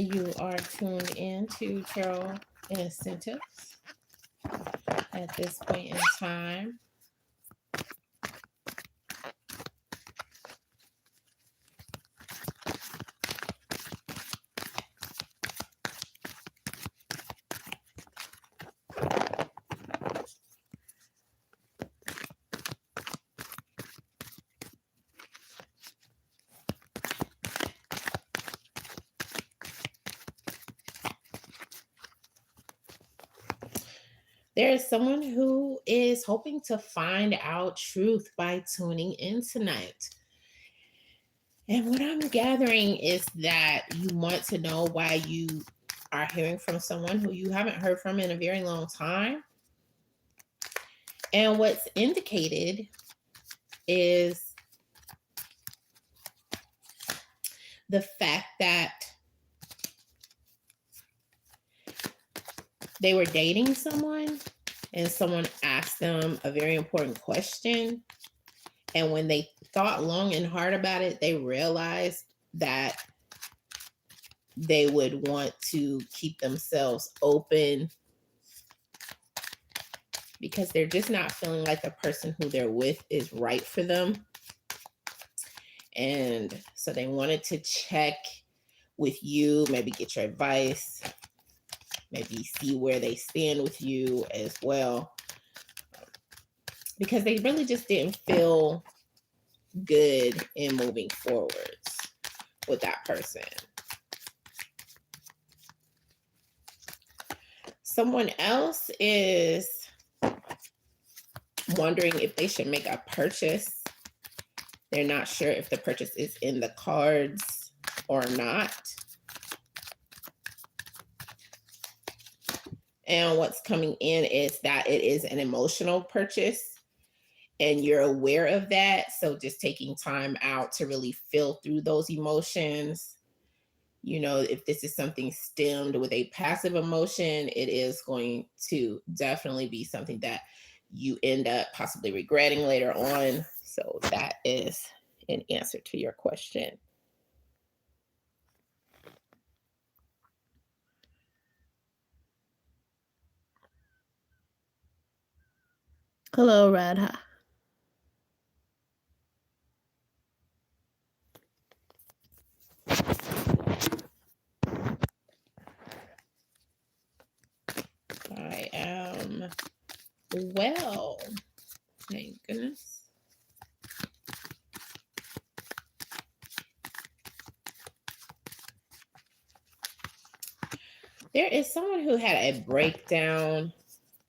You are tuned in to Tarot Incentives at this point in time. There is someone who is hoping to find out truth by tuning in tonight. And what I'm gathering is that you want to know why you are hearing from someone who you haven't heard from in a very long time. And what's indicated is the fact that they were dating someone and someone asked them a very important question. And when they thought long and hard about it, they realized that they would want to keep themselves open because they're just not feeling like the person who they're with is right for them. And so they wanted to check with you, maybe get your advice, maybe see where they stand with you as well. Because they really just didn't feel good in moving forwards with that person. Someone else is wondering if they should make a purchase. They're not sure if the purchase is in the cards or not. And what's coming in is that it is an emotional purchase and you're aware of that. So just taking time out to really feel through those emotions. You know, if this is something stemmed with a passive emotion, it is going to definitely be something that you end up possibly regretting later on. So that is an answer to your question. Hello, Radha. I am well. Thank goodness. There is someone who had a breakdown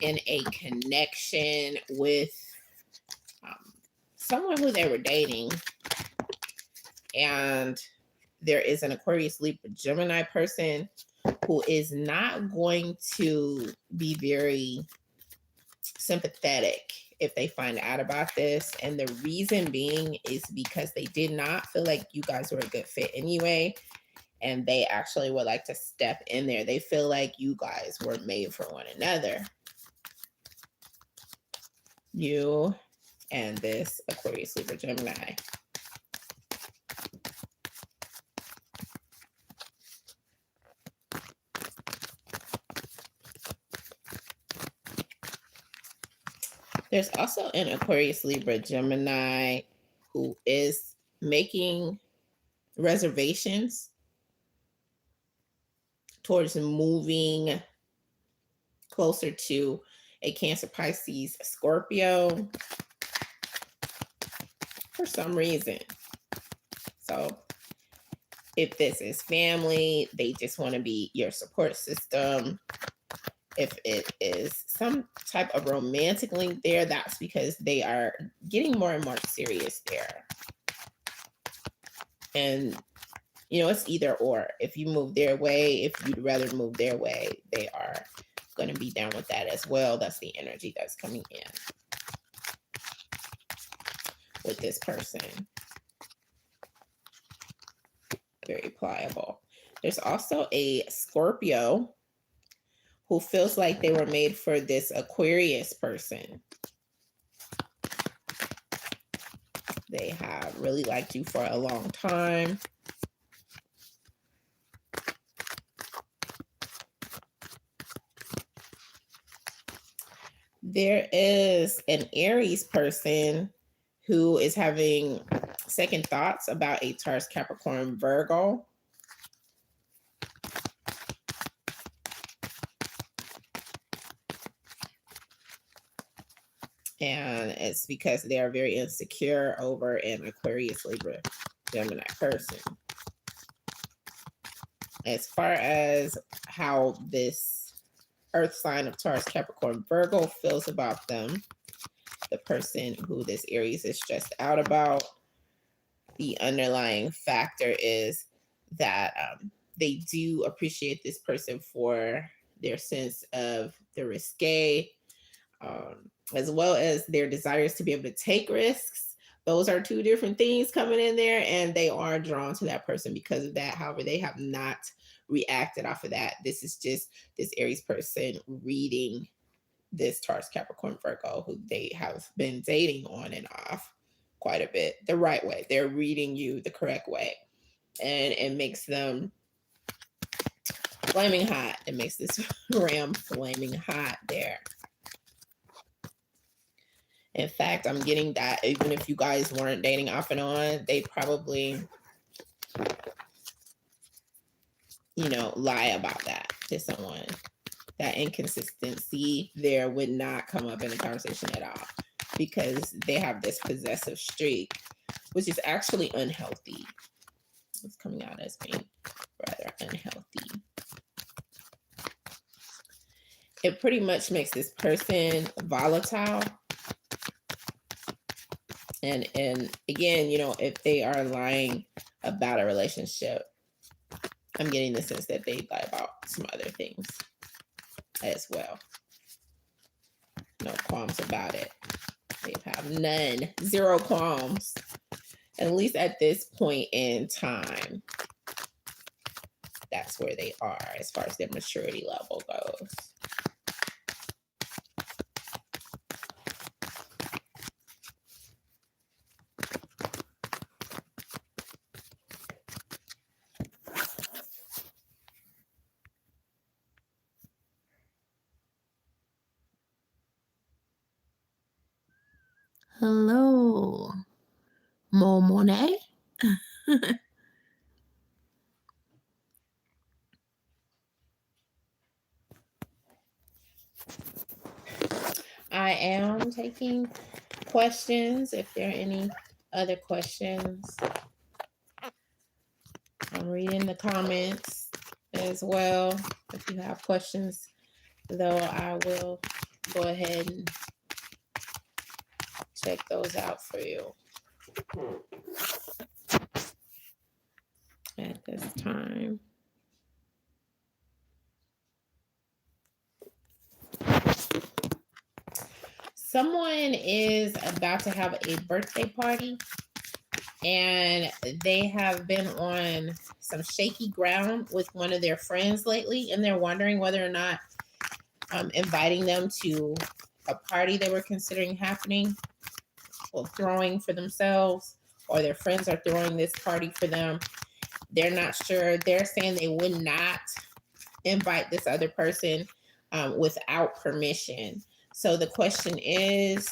in a connection with someone who they were dating. And there is an Aquarius, Libra, Gemini person who is not going to be very sympathetic if they find out about this. And the reason being is because they did not feel like you guys were a good fit anyway. And they actually would like to step in there. They feel like you guys were made for one another. You and this Aquarius, Libra, Gemini. There's also an Aquarius, Libra, Gemini who is making reservations towards moving closer to a Cancer, Pisces, Scorpio for some reason. So if this is family, they just want to be your support system. If it is some type of romantic link there, that's because they are getting more and more serious there. And, you know, it's either or. If you move their way, if you'd rather move their way, they are going to be down with that as well. That's the energy that's coming in with this person. Very pliable. There's also a Scorpio who feels like they were made for this Aquarius person. They have really liked you for a long time. There is an Aries person who is having second thoughts about a Taurus, Capricorn, Virgo. And it's because they are very insecure over an Aquarius, Libra, Gemini person. As far as how this earth sign of Taurus, Capricorn, Virgo feels about them, the person who this Aries is stressed out about, the underlying factor is that they do appreciate this person for their sense of the risque, as well as their desires to be able to take risks. Those are two different things coming in there, and they are drawn to that person because of that. However, they have not reacted off of that. This is just this Aries person reading this Taurus, Capricorn, Virgo, who they have been dating on and off quite a bit the right way. They're reading you the correct way, and it makes them flaming hot. It makes this ram flaming hot there. In fact, I'm getting that even if you guys weren't dating off and on, they probably, lie about that to someone. That inconsistency there would not come up in the conversation at all because they have this possessive streak, which is actually unhealthy. It's coming out as being rather unhealthy. It pretty much makes this person volatile. And again, if they are lying about a relationship, I'm getting the sense that they lie about some other things as well. No qualms about it. They have none, zero qualms, at least at this point in time. That's where they are as far as their maturity level goes. Hello, Mo Monet. I am taking questions if there are any other questions. I'm reading the comments as well. If you have questions, though, I will go ahead and check those out for you at this time. Someone is about to have a birthday party, and they have been on some shaky ground with one of their friends lately, and they're wondering whether or not inviting them to a party they were considering happening or throwing for themselves, or their friends are throwing this party for them. They're not sure. They're saying they would not invite this other person without permission. So the question is,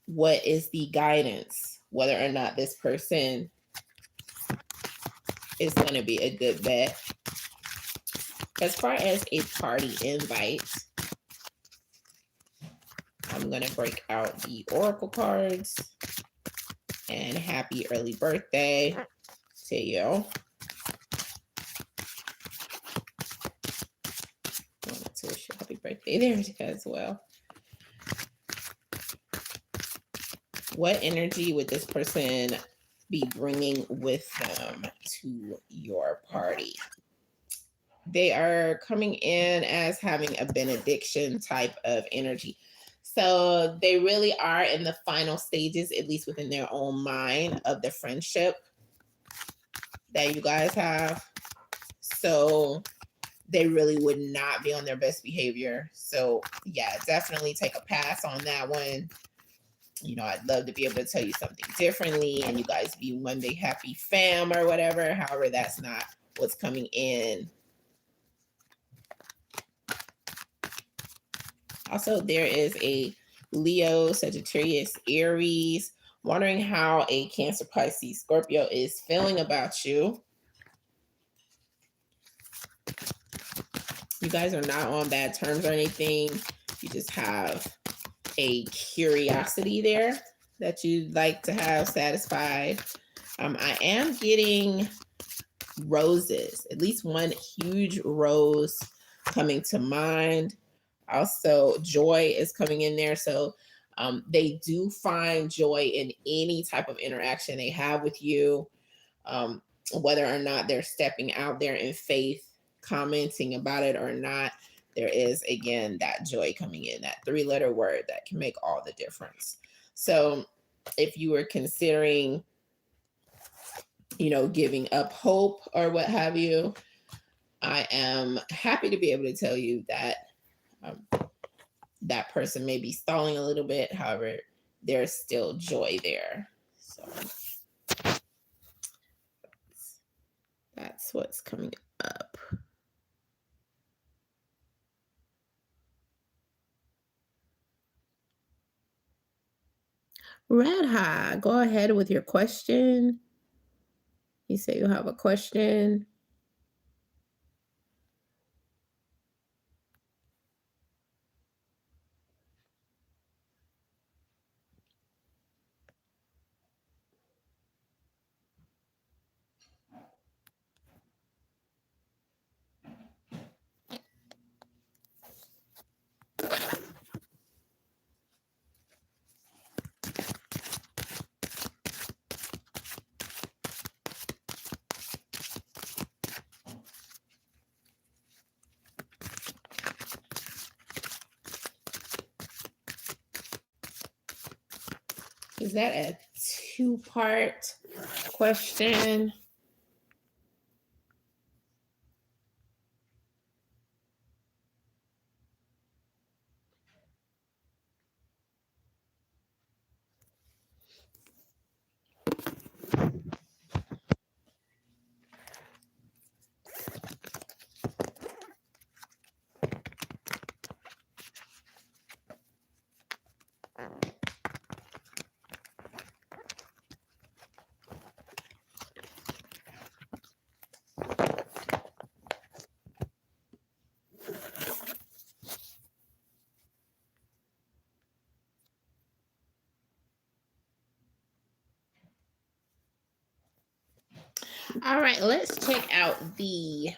what is the guidance? Whether or not this person is going to be a good bet. As far as a party invite, I'm going to break out the oracle cards. And happy early birthday to you. I wanted to wish you a happy birthday there as well. What energy would this person be bringing with them to your party? They are coming in as having a benediction type of energy. So they really are in the final stages, at least within their own mind, of the friendship that you guys have. So they really would not be on their best behavior. So yeah, definitely take a pass on that one. I'd love to be able to tell you something differently and you guys be one big happy fam or whatever. However, that's not what's coming in. Also, there is a Leo, Sagittarius, Aries. Wondering how a Cancer, Pisces, Scorpio is feeling about you. You guys are not on bad terms or anything. You just have a curiosity there that you'd like to have satisfied. I am getting roses, at least one huge rose coming to mind. Also, joy is coming in there. So they do find joy in any type of interaction they have with you, whether or not they're stepping out there in faith, commenting about it or not. There is, again, that joy coming in, that 3-letter word that can make all the difference. So if you were considering, giving up hope or what have you, I am happy to be able to tell you that that person may be stalling a little bit. However, there's still joy there. So that's what's coming up. Red High, go ahead with your question. You say you have a question. Is that a 2-part question? All right, let's check out the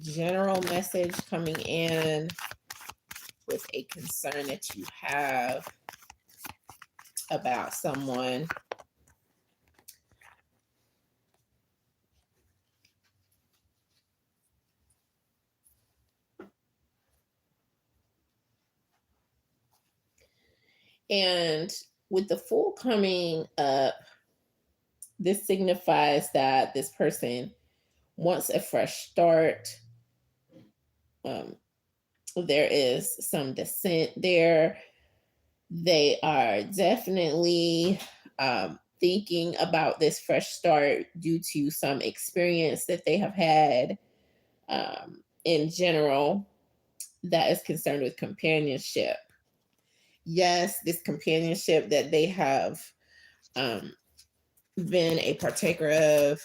general message coming in with a concern that you have about someone. And with the Fool coming up, this signifies that this person wants a fresh start. There is some dissent there. They are definitely thinking about this fresh start due to some experience that they have had in general that is concerned with companionship. Yes, this companionship that they have been a partaker of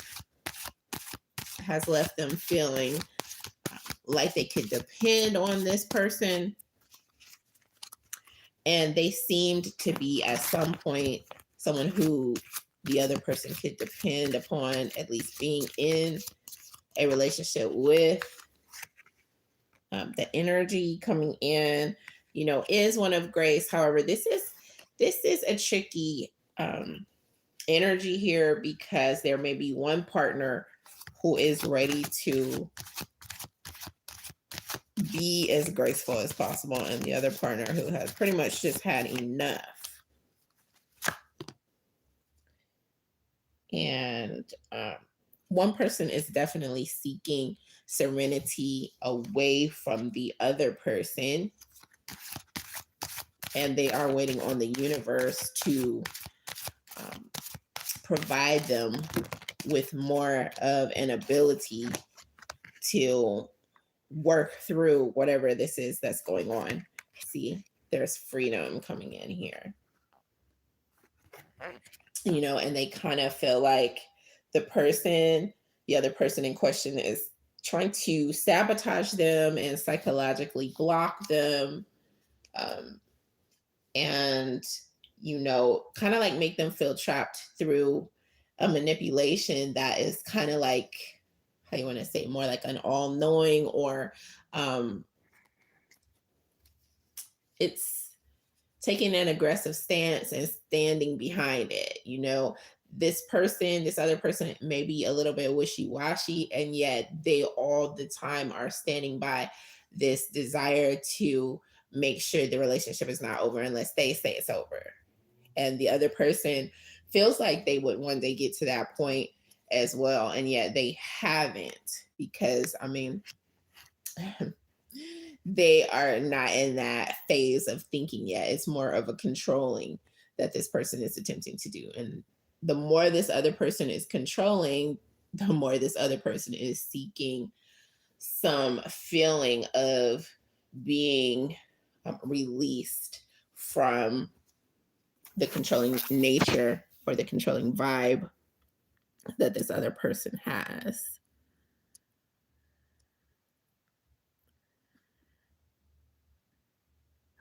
has left them feeling like they could depend on this person. And they seemed to be, at some point, someone who the other person could depend upon, at least being in a relationship with. The energy coming in, is one of grace. However, this is a tricky energy here, because there may be one partner who is ready to be as graceful as possible, and the other partner who has pretty much just had enough. And one person is definitely seeking serenity away from the other person, and they are waiting on the universe to provide them with more of an ability to work through whatever this is that's going on. See, there's freedom coming in here, and they kind of feel like the other person in question is trying to sabotage them and psychologically block them. Um, and, kind of like make them feel trapped through a manipulation that is kind of like, how you want to say, more like an all knowing, or um, it's taking an aggressive stance and standing behind it. This other person may be a little bit wishy-washy, and yet they all the time are standing by this desire to make sure the relationship is not over unless they say it's over. And the other person feels like they would one day get to that point as well, and yet they haven't, because I mean, they are not in that phase of thinking yet. It's more of a controlling that this person is attempting to do. And the more this other person is controlling, the more this other person is seeking some feeling of being released from the controlling nature or the controlling vibe that this other person has.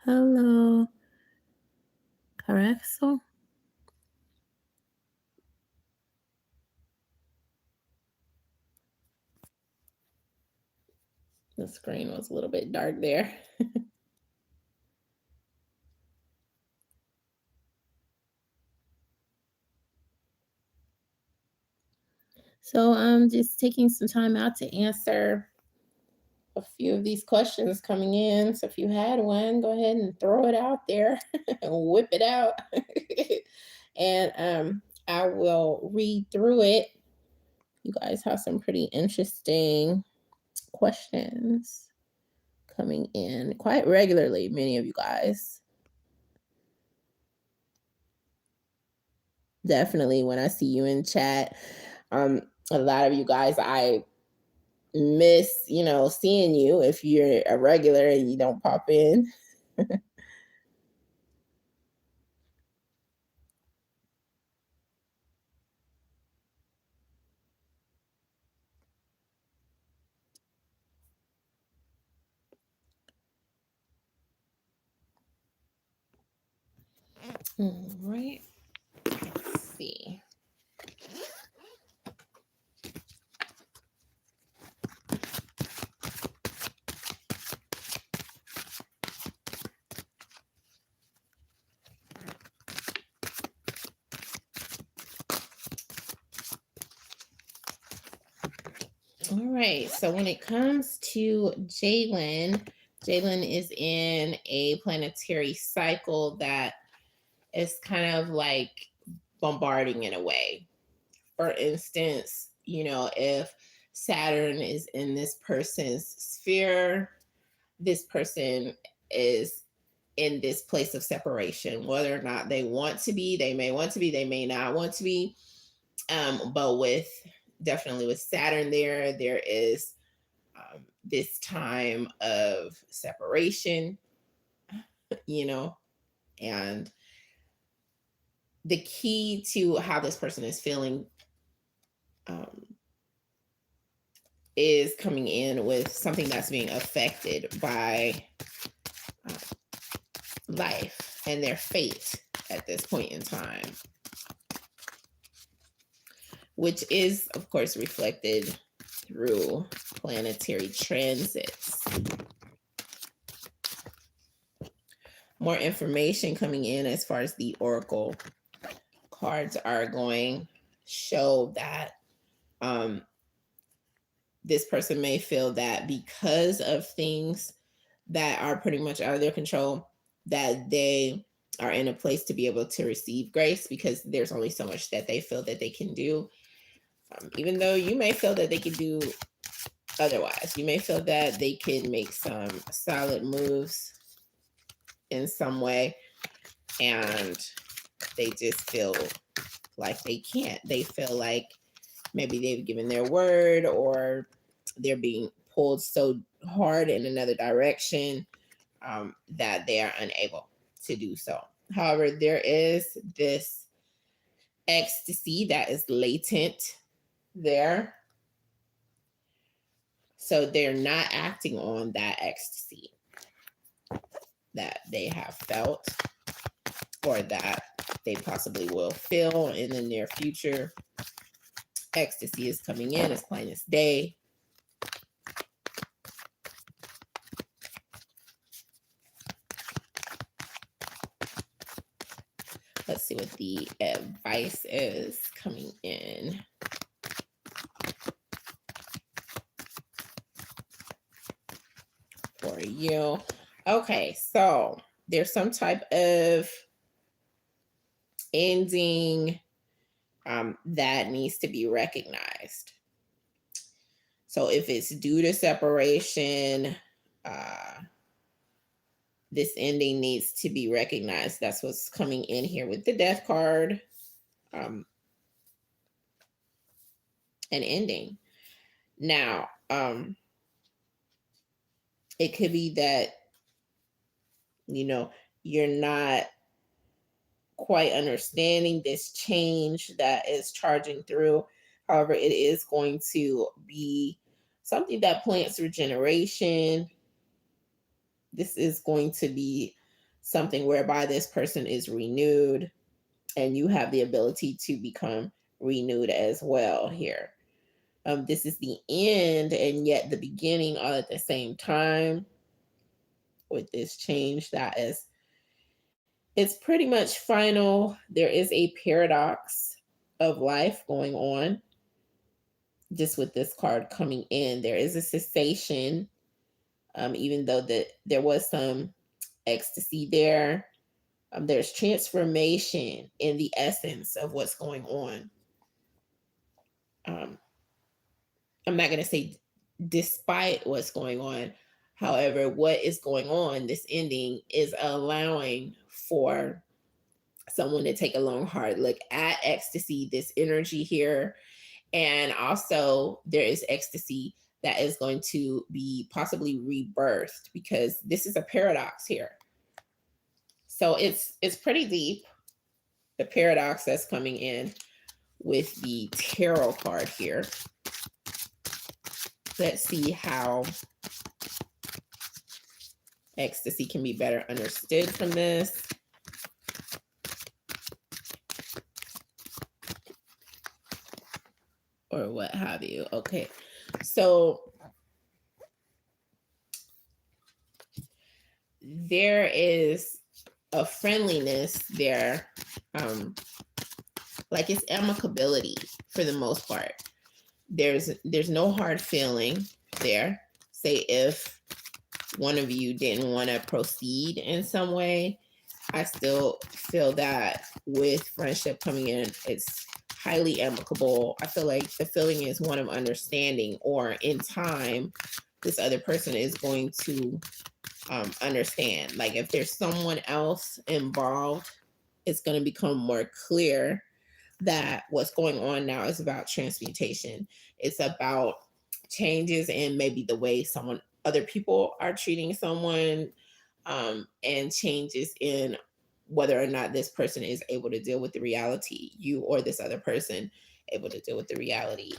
Hello, Carexo. The screen was a little bit dark there. So I'm just taking some time out to answer a few of these questions coming in. So if you had one, go ahead and throw it out there and whip it out. And I will read through it. You guys have some pretty interesting questions coming in quite regularly, many of you guys. Definitely when I see you in chat, a lot of you guys, I miss, seeing you if you're a regular and you don't pop in. All right. Let's see. All right. So when it comes to Jalen, Jalen is in a planetary cycle that is kind of like bombarding in a way. For instance, if Saturn is in this person's sphere, this person is in this place of separation, whether or not they want to be, they may want to be, they may not want to be. But definitely with Saturn there is this time of separation, and the key to how this person is feeling um, is coming in with something that's being affected by uh, life and their fate at this point in time, which is, of course, reflected through planetary transits. More information coming in as far as the oracle cards are going show that this person may feel that because of things that are pretty much out of their control, that they are in a place to be able to receive grace, because there's only so much that they feel that they can do. Even though you may feel that they could do otherwise, you may feel that they can make some solid moves in some way, and they just feel like they can't. They feel like maybe they've given their word, or they're being pulled so hard in another direction that they are unable to do so. However, there is this ecstasy that is latent there. So they're not acting on that ecstasy that they have felt or that they possibly will feel in the near future. Ecstasy is coming in as plain as day. Let's see what the advice is coming in. For you. Okay, so there's some type of ending that needs to be recognized. So if it's due to separation, this ending needs to be recognized. That's what's coming in here with the death card. An ending. Now, it could be that, you're not quite understanding this change that is charging through. However, it is going to be something that plants regeneration. This is going to be something whereby this person is renewed and you have the ability to become renewed as well here. This is the end and yet the beginning all at the same time with this change that is, it's pretty much final. There is a paradox of life going on. Just with this card coming in, there is a cessation, even though there was some ecstasy there. There's transformation in the essence of what's going on. I'm not going to say despite what's going on. However, what is going on, this ending is allowing for someone to take a long, hard look at ecstasy, this energy here. And also, there is ecstasy that is going to be possibly rebirthed because this is a paradox here. So it's pretty deep. The paradox that's coming in with the tarot card here. Let's see how ecstasy can be better understood from this. Or what have you. Okay. So there is a friendliness there. Like it's amicability for the most part. There's no hard feeling there. Say if one of you didn't want to proceed in some way, I still feel that with friendship coming in, it's highly amicable. I feel like the feeling is one of understanding, or in time, this other person is going to understand. Like if there's someone else involved, it's going to become more clear that what's going on now is about transmutation. It's about changes in maybe the way other people are treating someone, and changes in whether or not this person is able to deal with the reality, you or this other person able to deal with the reality.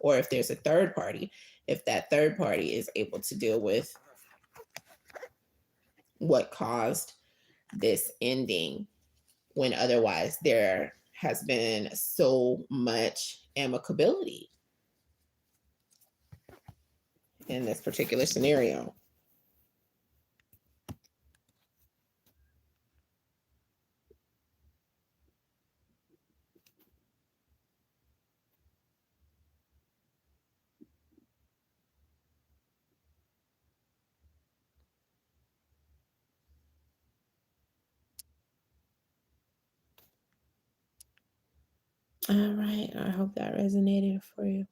Or if there's a third party, if that third party is able to deal with what caused this ending when otherwise there has been so much amicability in this particular scenario. All right. I hope that resonated for you.